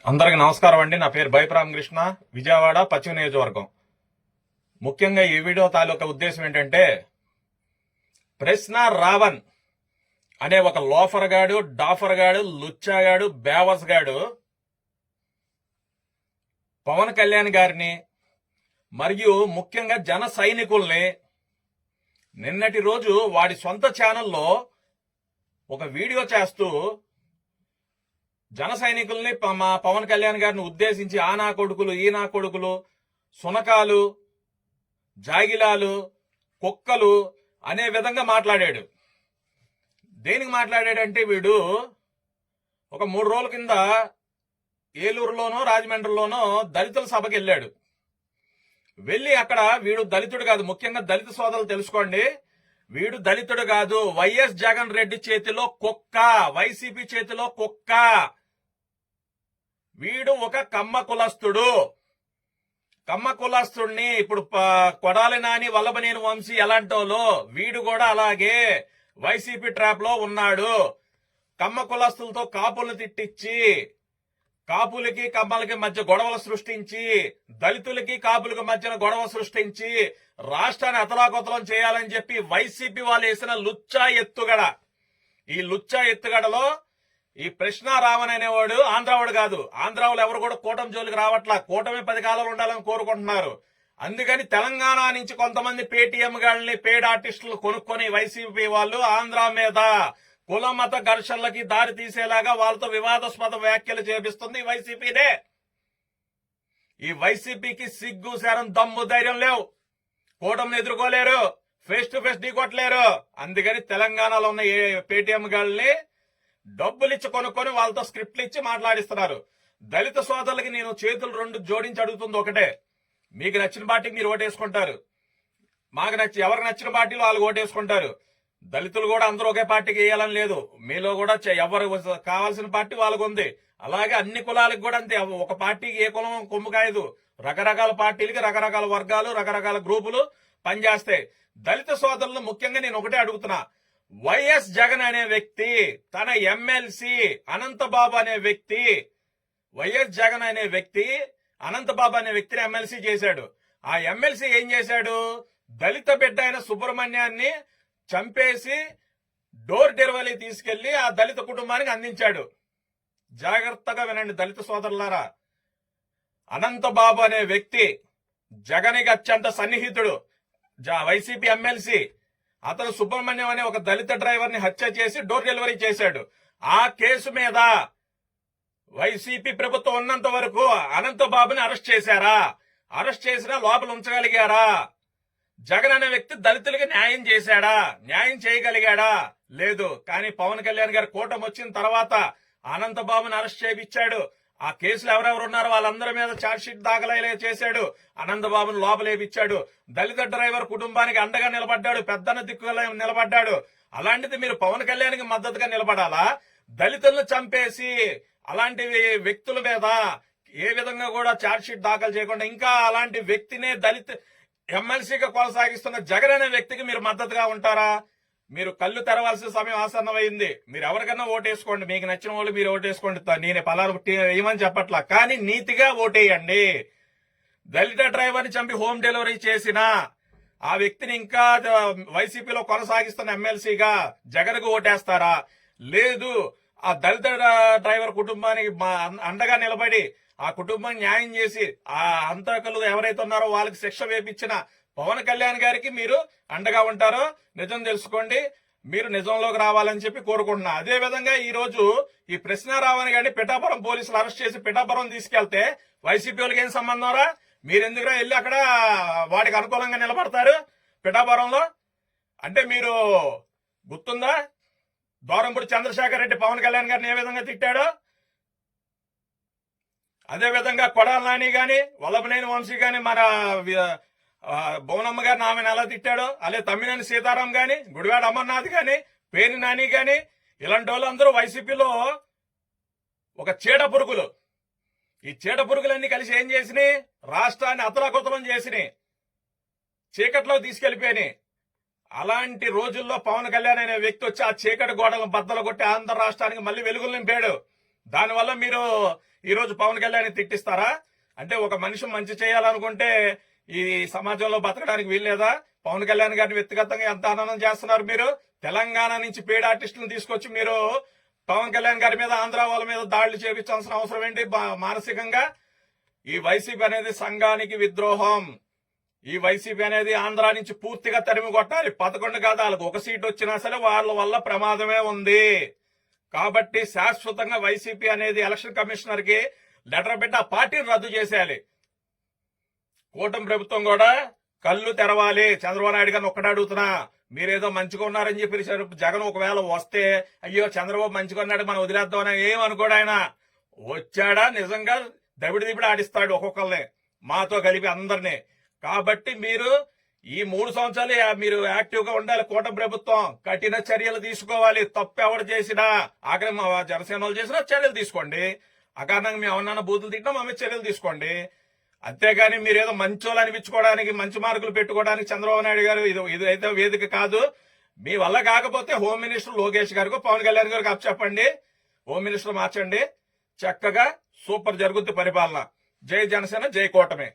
అందరికి నమస్కారం అండి. నా పేరు బైప్రామకృష్ణ, విజయవాడ పశ్చిమ నియోజకవర్గం. ముఖ్యంగా ఈ వీడియో తాలూకా ఉద్దేశం ఏంటంటే, ప్రశ్న రావణ్ అనే ఒక లోఫర్ గాడు, డాఫర్ గాడు, లుచ్చాగాడు, బేవస్ గాడు పవన్ కళ్యాణ్ గారిని మరియు ముఖ్యంగా జన సైనికుల్ని నిన్నటి రోజు వాడి సొంత ఛానల్లో ఒక వీడియో చేస్తూ జన సైనికుల్ని మా పవన్ కళ్యాణ్ గారిని ఉద్దేశించి ఆ నా కొడుకులు, ఈ నా కొడుకులు, సునకాలు, జాగిలాలు, కుక్కలు అనే విధంగా మాట్లాడాడు. దేనికి మాట్లాడాడంటే, వీడు ఒక 3 రోజుల కింద ఏలూరులోనో రాజమండ్రిలోనో దళితుల సభకి వెళ్ళాడు. వెళ్ళి అక్కడ వీడు దళితుడు కాదు, ముఖ్యంగా దళిత సోదరులు తెలుసుకోండి, వీడు దళితుడు కాదు, వైఎస్ జగన్ రెడ్డి చేతిలో కుక్క, వైసీపీ చేతిలో కుక్క. వీడు ఒక కమ్మ కులస్తుడు. కమ్మ కులస్తుడిని ఇప్పుడు కొడాలి నాని, వల్లభనేని వంశీ ఎలాంటోలో వీడు కూడా అలాగే వైసీపీ ట్రాప్ లో ఉన్నాడు. కమ్మ కులస్తులతో కాపులను తిట్టించి, కాపులకి కమ్మలకి మధ్య గొడవలు సృష్టించి, దళితులకి కాపులకి మధ్యన గొడవ సృష్టించి రాష్ట్రాన్ని అతలాకుతలం చేయాలని చెప్పి వైసీపీ వాళ్ళు వేసిన లుచ్చా ఎత్తుగడ. ఈ లుచ్చా ఎత్తుగడలో ఈ ప్రశ్న రావణ్ అనేవాడు ఆంధ్రావాడు కాదు. ఆంధ్రావులు ఎవరు కూడా కూటమి జోలికి రావట్లా. కూటమి 10 కాలాలు ఉండాలని కోరుకుంటున్నారు. అందుకని తెలంగాణ నుంచి కొంతమంది పేటీఎం గాళ్ళని, పేడ్ ఆర్టిస్టులు కొనుక్కొని వైసీపీ వాళ్ళు ఆంధ్ర మీద కుల మత ఘర్షణలకి దారి తీసేలాగా వాళ్ళతో వివాదాస్పద వ్యాఖ్యలు చేపిస్తుంది వైసీపీనే. ఈ వైసీపీకి సిగ్గు, శరం, దమ్ము, ధైర్యం లేవు. కూటమిని ఎదుర్కోలేరు, ఫేస్ టు ఫేస్ ఢీకొట్టలేరు. అందుకని తెలంగాణలో ఉన్న ఏ పేటీఎం గాళ్ళని డబ్బులు ఇచ్చి కొనుక్కొని వాళ్ళతో స్క్రిప్ట్లు ఇచ్చి మాట్లాడిస్తున్నారు. దళిత సోదరులకి నేను చేతులు 2 జోడించి అడుగుతుంది ఒకటే, మీకు నచ్చిన పార్టీకి మీరు ఓటేసుకుంటారు, ఎవరికి నచ్చిన పార్టీలో వాళ్ళు ఓటేసుకుంటారు. దళితులు కూడా అందరూ ఒకే పార్టీకి వేయాలని లేదు. మీలో కూడా ఎవరు కావాల్సిన పార్టీ వాళ్ళకు ఉంది. అలాగే అన్ని కులాలకు కూడా అంతే. ఒక పార్టీకి ఏ కులం కొమ్ము కాయదు. రకరకాల పార్టీలకి రకరకాల వర్గాలు, రకరకాల గ్రూపులు పనిచేస్తాయి. దళిత సోదరులు ముఖ్యంగా నేను ఒకటే అడుగుతున్నా, వైఎస్ జగన్ అనే వ్యక్తి తన ఎమ్మెల్సీ అనంతబాబు అనే వ్యక్తి, వైఎస్ జగన్ అనే వ్యక్తి అనంతబాబు అనే వ్యక్తిని ఎమ్మెల్సీ చేశాడు. ఆ ఎమ్మెల్సీ ఏం చేశాడు? దళిత బిడ్డ అయిన సుబ్రహ్మణ్యాన్ని చంపేసి డోర్ డెలివరీ తీసుకెళ్లి ఆ దళిత కుటుంబానికి అందించాడు. జాగ్రత్తగా వినండి దళిత సోదరులారా. అనంతబాబు అనే వ్యక్తి జగన్కి అత్యంత సన్నిహితుడు, వైసీపీ ఎమ్మెల్సీ. అతను సుబ్రహ్మణ్యం అనే ఒక దళిత డ్రైవర్ ని హత్య చేసి డోర్ డెలివరీ చేశాడు. ఆ కేసు మీద వైసీపీ ప్రభుత్వం ఉన్నంత వరకు అనంతబాబుని అరెస్ట్ చేశారా? అరెస్ట్ చేసినా లోపల ఉంచగలిగారా? జగన్ అనే వ్యక్తి దళితులకి న్యాయం చేశాడా? న్యాయం చేయగలిగాడా? లేదు. కానీ పవన్ కళ్యాణ్ గారు కూటమి వచ్చిన తర్వాత అనంతబాబుని అరెస్ట్ చేయించాడు. ఆ కేసులు ఎవరెవరు ఉన్నారో వాళ్ళందరి మీద ఛార్జ్ షీట్ దాఖలయ్యే చేశాడు. అనంతబాబును లోపలేపించాడు. దళిత డ్రైవర్ కుటుంబానికి అండగా నిలబడ్డాడు, పెద్దన్న దిక్కుగా నిలబడ్డాడు. అలాంటిది మీరు పవన్ కళ్యాణ్కి మద్దతుగా నిలబడాలా? దళితులను చంపేసి అలాంటి వ్యక్తుల మీద ఏ విధంగా కూడా ఛార్జ్ షీట్ దాఖలు చేయకుండా ఇంకా అలాంటి వ్యక్తినే దళిత ఎమ్మెల్సీగా కొనసాగిస్తున్న జగన్ అనే వ్యక్తికి మీరు మద్దతుగా ఉంటారా? మీరు కళ్ళు తెరవాల్సిన సమయం ఆసన్నమైంది. మీరు ఎవరికన్నా ఓటేసుకోండి, మీకు నచ్చిన వాళ్ళు మీరు ఓటేసుకోండి. నేను పలానా ఏమని చెప్పట్లా, కానీ నీతిగా ఓటేయండి. దళిత డ్రైవర్ని చంపి హోమ్ డెలివరీ చేసిన ఆ వ్యక్తిని ఇంకా వైసీపీలో కొనసాగిస్తున్న ఎమ్మెల్సీగా జగన్కు ఓటేస్తారా? లేదు, ఆ దళిత డ్రైవర్ కుటుంబానికి అండగా నిలబడి ఆ కుటుంబానికి న్యాయం చేసి ఆ హంతకులు ఎవరైతే ఉన్నారో వాళ్ళకి శిక్ష వేపించిన పవన్ కళ్యాణ్ గారికి మీరు అండగా ఉంటారో నిజం తెలుసుకోండి. మీరు నిజంలోకి రావాలని చెప్పి కోరుకుంటున్నా. అదే విధంగా ఈ రోజు ఈ ప్రశ్న రావణ్ గారిని పిఠాపురం పోలీసులు అరెస్ట్ చేసి పిఠాపురం తీసుకెళ్తే వైసీపీ వాళ్ళకి ఏం సంబంధం రా? మీరెందుకురా వెళ్ళి అక్కడ వాడికి అనుకూలంగా నిలబడతారు పిఠాపురంలో? అంటే మీరు గుర్తుందా దూరంపూడి చంద్రశేఖర్ రెడ్డి పవన్ కళ్యాణ్ గారిని ఏ విధంగా తిట్టాడో? అదే విధంగా కొడాలి నాని గాని, వల్లభనేని వంశీ గాని, మన భువనమ్మ గారిని ఆమెను ఎలా తిట్టాడో, అలాగే తమ్మినేని సీతారాం గాని, గుడివాడ అమర్నాథ్ గాని, పేరు నాని గాని, ఇలాంటి వాళ్ళందరూ వైసీపీలో ఒక చీడ పురుగులు. ఈ చీడ పురుగులన్నీ కలిసి ఏం చేసినాయి? రాష్ట్రాన్ని అతలాకుతలం చేసినాయి, చీకట్లో తీసుకెళ్లిపోయినాయి. అలాంటి రోజుల్లో పవన్ కళ్యాణ్ అనే వ్యక్తి వచ్చి ఆ చీకటి గోడలను బద్దలు కొట్టి ఆంధ్ర రాష్ట్రానికి మళ్ళీ వెలుగులు నింపాడు. దానివల్ల మీరు ఈ రోజు పవన్ కళ్యాణ్ తిట్టిస్తారా? అంటే ఒక మనిషి మంచి చేయాలనుకుంటే ఈ సమాజంలో బతకడానికి వీల్లేదా? పవన్ కళ్యాణ్ గారిని వ్యక్తిగతంగా ఎంత ఆనందం చేస్తున్నారు మీరు. తెలంగాణ నుంచి పేడ్ ఆర్టిస్టులను తీసుకొచ్చి మీరు పవన్ కళ్యాణ్ గారి మీద, ఆంధ్ర వాళ్ళ మీద దాడులు చేపించాల్సిన అవసరం ఏంటి? మానసికంగా ఈ వైసీపీ అనేది సంఘానికి విద్రోహం. ఈ వైసీపీ అనేది ఆంధ్ర నుంచి పూర్తిగా తరిమి కొట్టాలి. 11 కాదు, వాళ్ళకి ఒక సీట్ వచ్చినా సరే వాళ్ళ వల్ల ప్రమాదమే ఉంది. కాబట్టి శాశ్వతంగా వైసీపీ అనేది ఎలక్షన్ కమిషనర్ కి లెటర్ పెట్టి ఆ పార్టీని రద్దు చేసేయాలి. కూటమి ప్రభుత్వం కూడా కళ్ళు తెరవాలి. చంద్రబాబు నాయుడు గారిని ఒక్కడే అడుగుతున్నా, మీరేదో మంచిగా ఉన్నారని చెప్పి జగన్ ఒకవేళ వస్తే అయ్యో చంద్రబాబు మంచిగా ఉన్నాడు మనం వదిలేద్దామని ఏమనుకోడు. ఆయన వచ్చాడా నిజంగా దబిడి ఆడిస్తాడు ఒక్కొక్కరిని, మాతో కలిపి అందరినీ. కాబట్టి మీరు ఈ 3 సంవత్సరాలు మీరు యాక్టివ్ గా ఉండాలి. కూటమి ప్రభుత్వం కఠిన చర్యలు తీసుకోవాలి. తప్పు ఎవరు చేసినా, ఆఖరి మా జనసేన వాళ్ళు చేసినా చర్యలు తీసుకోండి. అకారణంగా మేము ఎవరన్నా బూతులు తిట్టినా మా మీద చర్యలు తీసుకోండి. అంతేగాని మీరేదో మంచోళ్ళు అనిపించుకోవడానికి, మంచి మార్కులు పెట్టుకోవడానికి చంద్రబాబు నాయుడు గారు ఇదైతే వేదిక కాదు. మీ వల్ల కాకపోతే హోమ్ మినిస్టర్ లోకేష్ గారికి, పవన్ కళ్యాణ్ గారికి అప్పచెప్పండి. హోమ్ మినిస్టర్ మార్చండి. చక్కగా సూపర్ జరుగుద్ది పరిపాలన. జై జనసేన, జై కూటమి.